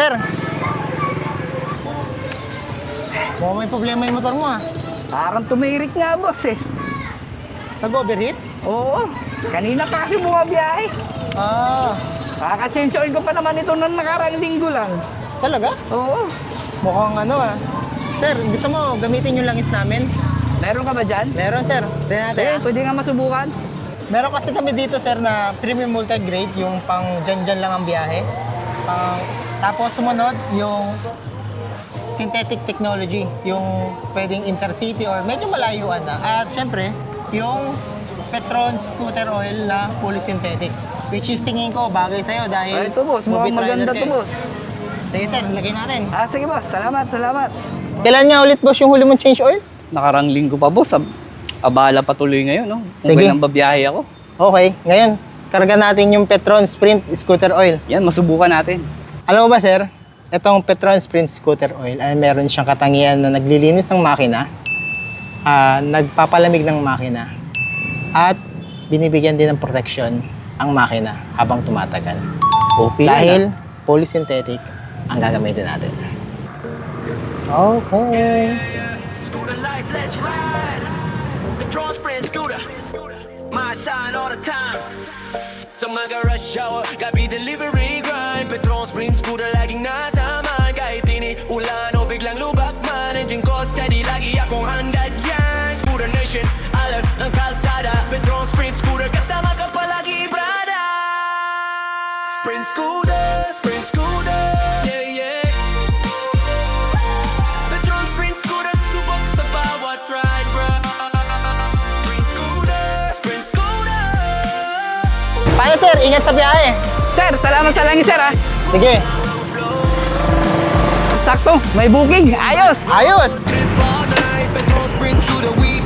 Sir. Mukhang may problema yung motor mo ah. Parang tumirik nga, boss eh. Nag-overheat? Oo, kanina pa kasi bumabiyahe. Ah, Kaka-change oil ko pa naman ito nung nakaraang linggo lang. talaga? Oo. Mukhang ano ah. Sir, gusto mo gamitin yung langis namin? Meron ka ba dyan? Meron sir. Tingnan natin Sige, ah. pwede nga masubukan. Meron kasi kami dito sir na premium multi-grade, yung pang dyan lang ang biyahe. Tapos sumunod yung synthetic technology, yung pwedeng intercity or medyo malayuan na. At syempre, yung Petron scooter oil na fully synthetic. Which is tingin ko bagay sa'yo dahil Ito boss, movie mukhang maganda rider to ka eh. boss. Sige sir, lagay natin. Sige boss, salamat, salamat. Kailan nga ulit boss yung huli mong change oil? Nakarang linggo pa, boss. Abala patuloy ngayon, no? Kung Sige. kailan babiyahe ako. Okay, ngayon, karga natin yung Petron Sprint Scooter Oil. Yan, masubukan natin. Alam mo ba sir, itong Petron Sprint Scooter Oil ay meron siyang katangian na naglilinis ng makina, nagpapalamig ng makina, at binibigyan din ng protection ang makina habang tumatagal. Okay Dahil polysynthetic ang gagamitin natin. Okay. Scooter life, let's ride. Petron Sprint Scooter. My sign all the time. Sa mga rush hour, gabi delivery grind. Petron Sprint Scooter laging nasa mind. Kahit ulan o biglang lubak man, engine ko steady, lagi akong handa dyan. Scooter Nation, alam ng kalsada. Petron Sprint Scooter, kasama ka palagi, brada. Sprint Scooter, Sprint Scooter. Yeah, yeah. Petron Sprint Scooter, subok sa bawat ride, bro. Sprint Scooter, Sprint Scooter. Paano sir? Ingat sa biyahe. Sir, salamat sa langis sir ha. Sige. Sakto, may booking. Ayos! Ayos! Trip all night, Petron Sprint Scooter, we